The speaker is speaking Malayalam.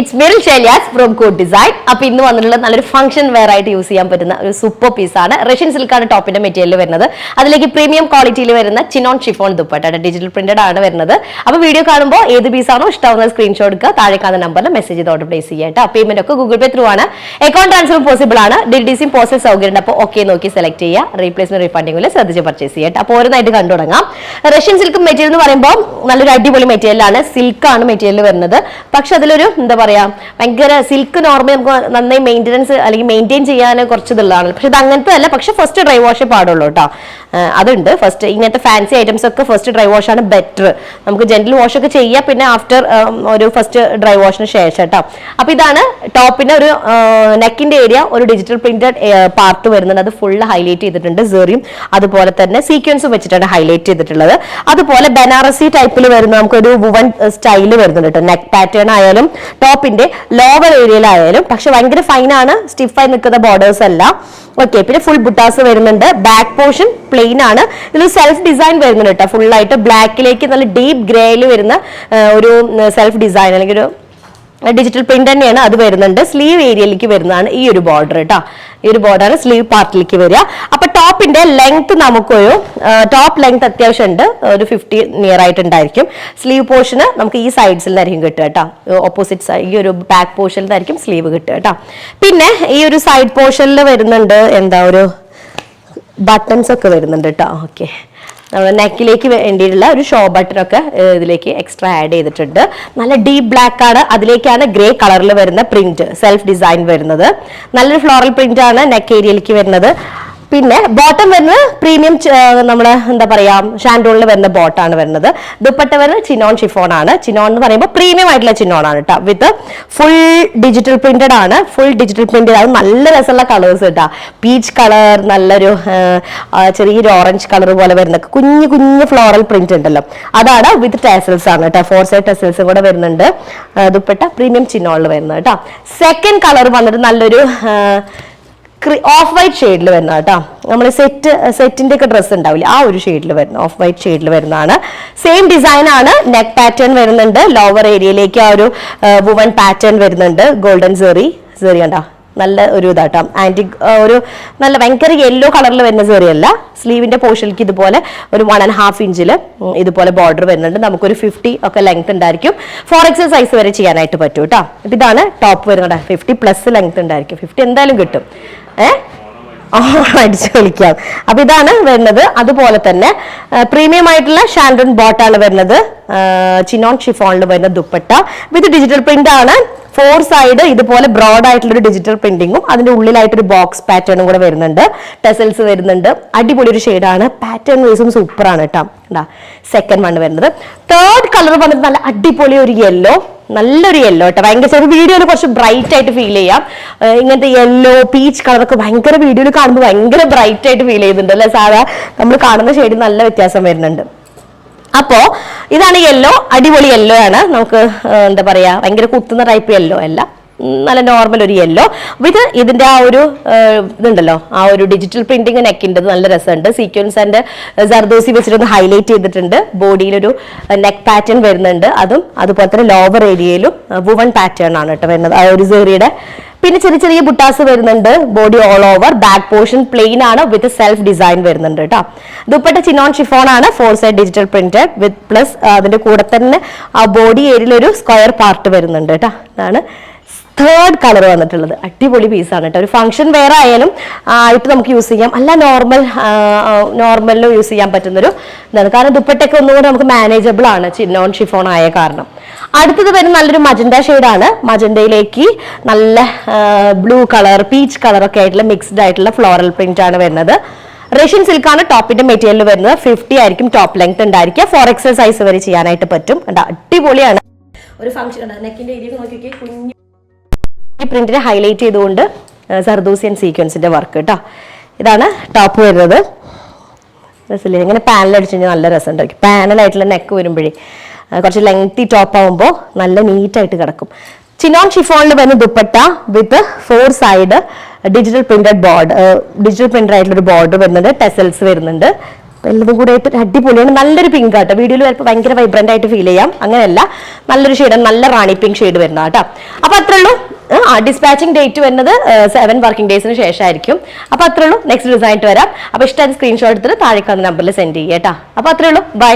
It's Miril Shailyas from Code Design. അപ്പോൾ ഇന്ന് വന്നിട്ടുള്ള നല്ലൊരു ഫംഗ്ഷൻ വെയർ ആയിട്ട് യൂസ് ചെയ്യാൻ പറ്റുന്ന ഒരു സൂപ്പർ പീസാണ്. റഷ്യൻ സിൽക്കാണ് ടോപ്പിന്റെ മെറ്റീരിയൽ വരുന്നത്. അതിലേക്ക് പ്രീമിയം ക്വാളിറ്റിയിൽ വരുന്ന chinon chiffon dupatta digital printed ആണ് വരുന്നത്. അപ്പോൾ വീഡിയോ കാണുമ്പോൾ ഏത് പീസാണോ ഇഷ്ടമാവുന്ന സ്ക്രീൻഷോട്ട് എടുക്കുക, താഴെ കാണുന്ന നമ്പറിൽ മെസ്സേജ് ചെയ്ത് ഓർഡർ പ്ലേസ് ചെയ്യാം. പേയ്മെന്റ് ഒക്കെ ഗൂഗിൾ പേ ത്രൂ ആണ്. അക്കൗണ്ട് ട്രാൻസ്ഫർ പോസിബിൾ ആണ്. DDCയും പോസ്റ്റൽ സൗകര്യം. അപ്പോൾ ഓക്കെ നോക്കി സെലക്ട് ചെയ്യുക. റീപ്ലേസ്മെന്റ് റീഫണ്ടിങ്ങിൽ ശ്രദ്ധിച്ച് പർച്ചേസ് ചെയ്യാം. അപ്പോൾ ഓരോന്നായിട്ട് കണ്ടു തുടങ്ങാം. റഷ്യൻ സിൽക്ക് മെറ്റീരിയൽ എന്ന് പറയുമ്പോൾ നല്ലൊരു അടിപൊളി മെറ്റീരിയലാണ്. സിൽക്കാണ് മെറ്റീരിയൽ വരുന്നത്. പക്ഷെ അതിലൊരു എന്താ പറയാ, ഭയങ്കര സിൽക്ക് നോർമൽ നമുക്ക് നന്നായി മെയിൻ്റെനൻസ് അല്ലെങ്കിൽ മെയിൻറ്റെയിൻ ചെയ്യാൻ കുറച്ച് ഇതുള്ളതാണ്. പക്ഷെ ഇത് അങ്ങനത്തെ അല്ല. പക്ഷെ ഫസ്റ്റ് ഡ്രൈ വാഷേ പാടുള്ളൂ കേട്ടോ. അതുണ്ട്. ഫസ്റ്റ് ഇങ്ങനത്തെ ഫാൻസി ഐറ്റംസ് ഒക്കെ ഫസ്റ്റ് ഡ്രൈ വാഷ് ആണ് ബെറ്റർ. നമുക്ക് ജെന്റൽ വാഷ് ഒക്കെ ചെയ്യാം, പിന്നെ ആഫ്റ്റർ ഒരു ഫസ്റ്റ് ഡ്രൈ വാഷിന് ശേഷം കേട്ടോ. അപ്പൊ ഇതാണ് ടോപ്പിന്റെ ഒരു നെക്കിന്റെ ഏരിയ, ഒരു ഡിജിറ്റൽ പ്രിന്റഡ് പാർട്ട് വരുന്നുണ്ട്. അത് ഫുള്ള് ഹൈലൈറ്റ് ചെയ്തിട്ടുണ്ട്. സെറിയും അതുപോലെ തന്നെ സീക്വൻസും വെച്ചിട്ടാണ് ഹൈലൈറ്റ് ചെയ്തിട്ടുള്ളത്. അതുപോലെ ബനാറസി ടൈപ്പിൽ വരുന്ന നമുക്കൊരു വുവൻ സ്റ്റൈല് വരുന്നുണ്ട് കേട്ടോ. നെക്ക് പാറ്റേൺ ആയാലും ടോപ്പിന്റെ ലോവർ ഏരിയയിലായാലും. പക്ഷെ ഭയങ്കര ഫൈനാണ്, സ്റ്റിഫായി നിൽക്കുന്ന ബോർഡേഴ്സ് അല്ല. ഓക്കെ, പിന്നെ ഫുൾ ബുട്ടാസ് വരുന്നുണ്ട്. ബാക്ക് പോർഷൻ പ്ലെയിൻ ആണ്. ഇതിൽ സെൽഫ് ഡിസൈൻ വരുന്നുണ്ട് കേട്ടോ. ഫുൾ ആയിട്ട് ബ്ലാക്കിലേക്ക് നല്ല ഡീപ്പ് ഗ്രേയിൽ വരുന്ന ഒരു സെൽഫ് ഡിസൈൻ അല്ലെങ്കിൽ ഒരു ഡിജിറ്റൽ പ്രിന്റ് തന്നെയാണ് അത് വരുന്നുണ്ട്. സ്ലീവ് ഏരിയയിലേക്ക് വരുന്നതാണ് ഈ ഒരു ബോർഡർ കേട്ടോ. ഈ ഒരു ബോർഡറാണ് സ്ലീവ് പാർട്ടിലേക്ക് വരിക. അപ്പൊ ടോപ്പിന്റെ ലെങ്ത് നമുക്കൊരു ടോപ്പ് ലെങ്ത് അത്യാവശ്യം ഉണ്ട്, ഒരു 50 നിയർ ആയിട്ടുണ്ടായിരിക്കും. സ്ലീവ് പോർഷന് നമുക്ക് ഈ സൈഡ്സിലായിരിക്കും കിട്ടുക കേട്ടോ. ഓപ്പോസിറ്റ് സൈഡ് ഈ ഒരു ബാക്ക് പോർഷനിലായിരിക്കും സ്ലീവ് കിട്ടുക കേട്ടോ. പിന്നെ ഈ ഒരു സൈഡ് പോർഷനിൽ വരുന്നുണ്ട് എന്താ ഒരു ബട്ടൺസ് ഒക്കെ വരുന്നുണ്ട് കേട്ടോ. ഓക്കെ, നമ്മുടെ നെക്കിലേക്ക് വേണ്ടിയിട്ടുള്ള ഒരു ഷോ ബട്ടനൊക്കെ ഇതിലേക്ക് എക്സ്ട്രാ ആഡ് ചെയ്തിട്ടുണ്ട്. നല്ല ഡീപ്പ് ബ്ലാക്ക് ആണ്. അതിലേക്കാണ് ഗ്രേ കളറിൽ വരുന്ന പ്രിന്റ് സെൽഫ് ഡിസൈൻ വരുന്നത്. നല്ലൊരു ഫ്ലോറൽ പ്രിന്റ് ആണ് നെക്ക് ഏരിയയിലേക്ക് വരുന്നത്. പിന്നെ ബോട്ടം വരുന്നത് പ്രീമിയം നമ്മുടെ എന്താ പറയാ ഷാൻഡോണിൽ വരുന്ന ബോട്ടാണ് വരുന്നത്. ദുപ്പട്ട വരുന്നത് ചിനോൺ ഷിഫോൺ ആണ്. ചിനോൺ എന്ന് പറയുമ്പോൾ പ്രീമിയം ആയിട്ടുള്ള ചിനോൺ ആണ് കേട്ടോ. വിത്ത് ഫുൾ ഡിജിറ്റൽ പ്രിന്റഡ് ആണ്. ഫുൾ ഡിജിറ്റൽ പ്രിന്റഡ് ആണ്. നല്ല രസമുള്ള കളേഴ്സ് കേട്ടോ. പീച്ച് കളർ, നല്ലൊരു ചെറിയൊരു ഓറഞ്ച് കളർ പോലെ വരുന്ന കുഞ്ഞു കുഞ്ഞു ഫ്ലോറൽ പ്രിന്റ് ഉണ്ടല്ലോ, അതാണ്. വിത്ത് ടാസൽസ് ആണ് കേട്ടോ. 4 സൈഡ് ടാസൽസും കൂടെ വരുന്നുണ്ട്. ദുപ്പട്ട പ്രീമിയം ചിനോണിൽ വരുന്നത് കേട്ടോ. സെക്കൻഡ് കളർ വന്നിട്ട് നല്ലൊരു ഓഫ് വൈറ്റ് ഷെയ്ഡിൽ വരുന്ന കേട്ടോ. നമ്മൾ സെറ്റിന്റെ ഒക്കെ ഡ്രസ്സ് ഉണ്ടാവില്ലേ, ആ ഒരു ഷെയ്ഡിൽ വരുന്ന ഓഫ് വൈറ്റ് ഷെയ്ഡിൽ വരുന്നതാണ്. സെയിം ഡിസൈൻ ആണ്. നെക്ക് പാറ്റേൺ വരുന്നുണ്ട്. ലോവർ ഏരിയയിലേക്ക് ആ ഒരു വുവൻ പാറ്റേൺ വരുന്നുണ്ട്. ഗോൾഡൻ സെറി കണ്ടോ, നല്ല ഒരു ഇതാട്ടോ. ആന്റിക് ഒരു നല്ല ഭയങ്കര യെല്ലോ കളറിൽ വരുന്ന സെറിയല്ല. സ്ലീവിന്റെ പോർഷനിലേക്ക് ഇതുപോലെ ഒരു 1.5 ഇഞ്ചിൽ ഇതുപോലെ ബോർഡർ വരുന്നുണ്ട്. നമുക്കൊരു 50 ഒക്കെ ലെങ്ത് ഉണ്ടായിരിക്കും. 4XL സൈസ് വരെ ചെയ്യാനായിട്ട് പറ്റും കേട്ടോ. അപ്പൊ ഇതാണ് ടോപ്പ് വരുന്നത്. 50+ ലെങ്ത് ഉണ്ടായിരിക്കും. 50 എന്തായാലും കിട്ടും. അടിച്ചു കളിക്കാം. അപ്പൊ ഇതാണ് വരുന്നത്. അതുപോലെ തന്നെ പ്രീമിയം ആയിട്ടുള്ള ഷാൻഡൺ ബോട്ടാണ് വരുന്നത്. ചിനോൺ ഷിഫോണിൽ വരുന്ന ദുപ്പട്ട വിത്ത് ഡിജിറ്റൽ പ്രിന്റ് ആണ്. 4 സൈഡ് ഇതുപോലെ ബ്രോഡ് ആയിട്ടുള്ള ഒരു ഡിജിറ്റൽ പ്രിന്റിങ്ങും അതിന്റെ ഉള്ളിലായിട്ടൊരു ബോക്സ് പാറ്റേണും കൂടെ വരുന്നുണ്ട്. ടെസൽസ് വരുന്നുണ്ട്. അടിപൊളി ഒരു ഷെയ്ഡാണ്. പാറ്റേൺ വൈസും സൂപ്പറാണ് കേട്ടോ. സെക്കൻഡ് വൺ വരുന്നത്. തേർഡ് കളർ വന്നിട്ട് നല്ല അടിപൊളി ഒരു യെല്ലോ, നല്ലൊരു യെല്ലോ കേട്ടോ. ഭയങ്കര വീഡിയോയിൽ കുറച്ച് ബ്രൈറ്റ് ആയിട്ട് ഫീൽ ചെയ്യാം. ഇങ്ങനത്തെ യെല്ലോ പീച്ച് കളറൊക്കെ ഭയങ്കര വീഡിയോയിൽ കാണുമ്പോൾ ഭയങ്കര ബ്രൈറ്റ് ആയിട്ട് ഫീൽ ചെയ്യുന്നുണ്ട് അല്ലെ. സാധാ നമ്മൾ കാണുന്ന ഷെയ്ഡ് നല്ല വ്യത്യാസം വരുന്നുണ്ട്. അപ്പോ ഇതാണ് യെല്ലോ. അടിപൊളി യെല്ലോ ആണ്. നമുക്ക് എന്താ പറയാ ഭയങ്കര കുത്തുന്ന ടൈപ്പ് യെല്ലോ അല്ല, നല്ല നോർമൽ ഒരു യെല്ലോ വിത്ത് ഇതിന്റെ ആ ഒരു ഇതുണ്ടല്ലോ, ആ ഒരു ഡിജിറ്റൽ പ്രിന്റിങ് നെക്കിൻ്റെ നല്ല രസമുണ്ട്. സീക്വൻസ് ആൻഡ് ജർദോസി വെച്ചിട്ടൊന്ന് ഹൈലൈറ്റ് ചെയ്തിട്ടുണ്ട്. ബോഡിയിലൊരു നെക്ക് പാറ്റേൺ വരുന്നുണ്ട്. അതും അതുപോലെ തന്നെ ലോവർ ഏരിയയിലും വുവൺ പാറ്റേൺ ആണ് കേട്ടോ വരുന്നത്, ആ ഒരു സെറിയുടെ. പിന്നെ ചെറിയ ചെറിയ ബുട്ടാസ് വരുന്നുണ്ട്. Body all over. Back portion plain ആണ് വിത്ത് സെൽഫ് ഡിസൈൻ വരുന്നുണ്ട് കേട്ടോ. ദുപ്പട്ട ചിനോൺ ഷിഫോൺ ആണ്. 4 സൈഡ് ഡിജിറ്റൽ പ്രിന്റഡ് വിത്ത് പ്ലസ് അതിന്റെ കൂടെ തന്നെ ആ ബോഡി ഏരിയയിൽ ഒരു സ്ക്വയർ പാർട്ട് വരുന്നുണ്ട് കേട്ടോ. അതാണ് തേർഡ് കളർ വന്നിട്ടുള്ളത്. അടിപൊളി പീസാണ് കേട്ടോ. ഒരു ഫംഗ്ഷൻ വെയർ ആയാലും ആയിട്ട് നമുക്ക് യൂസ് ചെയ്യാം. അല്ല നോർമലിലും യൂസ് ചെയ്യാൻ പറ്റുന്നൊരു ഇതാണ്. കാരണം ദുപ്പട്ടയൊക്കെ ഒന്നുകൂടെ നമുക്ക് മാനേജബിൾ ആണ് ചിനോൺ ഷിഫോൺ ആയ കാരണം. അടുത്തത് വരുന്ന നല്ലൊരു മജന്ത ഷെയ്ഡാണ്. മജന്തയിലേക്ക് നല്ല ബ്ലൂ കളർ, പീച്ച് കളർ ഒക്കെ ആയിട്ടുള്ള മിക്സ്ഡ് ആയിട്ടുള്ള ഫ്ലോറൽ പ്രിന്റ് ആണ് വരുന്നത്. റഷ്യൻ സിൽക്കാണ് ടോപ്പിന്റെ മെറ്റീരിയൽ വരുന്നത്. 50 ആയിരിക്കും ടോപ്പ് ലെങ്ത് ഉണ്ടായിരിക്കുക. 4XL സൈസ് വരെ ചെയ്യാനായിട്ട് പറ്റും. അടിപൊളിയാണ്. ഒരു ഫംഗ്ഷൻ നെക്കിന്റെ ഏരിയ നോക്കിയൊക്കെ കുഞ്ഞു പ്രിന്റിനെ ഹൈലൈറ്റ് ചെയ്തുകൊണ്ട് സർദൂസിയൻ സീക്വൻസിന്റെ വർക്ക് കേട്ടോ. ഇതാണ് ടോപ്പ് വരുന്നത്. രസമില്ലേ? ഇങ്ങനെ പാനൽ അടിച്ചു കഴിഞ്ഞാൽ നല്ല രസം ഉണ്ടായിരിക്കും. പാനലായിട്ടുള്ള നെക്ക് വരുമ്പോഴേ കുറച്ച് ലെങ്തി ടോപ്പ് ആകുമ്പോൾ നല്ല നീറ്റായിട്ട് കിടക്കും. ചിനോൺ ഷിഫോണിൽ വരുന്ന ദുപ്പട്ട വിത്ത് 4 side digital printed board, digital printed ആയിട്ടുള്ള ഒരു ബോർഡർ വരുന്നുണ്ട്. ടെസൽസ് വരുന്നുണ്ട്. എല്ലതും കൂടെ ആയിട്ട് അടിപൊളിയാണ്. നല്ലൊരു പിങ്ക് ആട്ടോ. വീഡിയോയിൽ വരുമ്പോൾ ഭയങ്കര വൈബ്രന്റ് ആയിട്ട് ഫീൽ ചെയ്യാം. അങ്ങനെയല്ല, നല്ലൊരു ഷെയ്ഡാണ്, നല്ല റാണി പിങ്ക് ഷെയ്ഡ് വരുന്ന കേട്ടോ. അപ്പൊ അത്രേ ഉള്ളൂ. ഡിസ്പാച്ചിങ് ഡേറ്റ് വരുന്നത് 7 വർക്കിംഗ് ഡേയ്സിന് ശേഷമായിരിക്കും. അപ്പൊ അത്രേ ഉള്ളൂ. നെക്സ്റ്റ് ഡിസൈൻ വരാം. അപ്പൊ ഇഷ്ടമായിട്ട് സ്ക്രീൻഷോട്ട് എടുത്തിട്ട് താഴെ കാണുന്ന നമ്പറിൽ സെൻഡ് ചെയ്യാം കേട്ടോ. അപ്പൊ അത്രേ ഉള്ളൂ. ബൈ.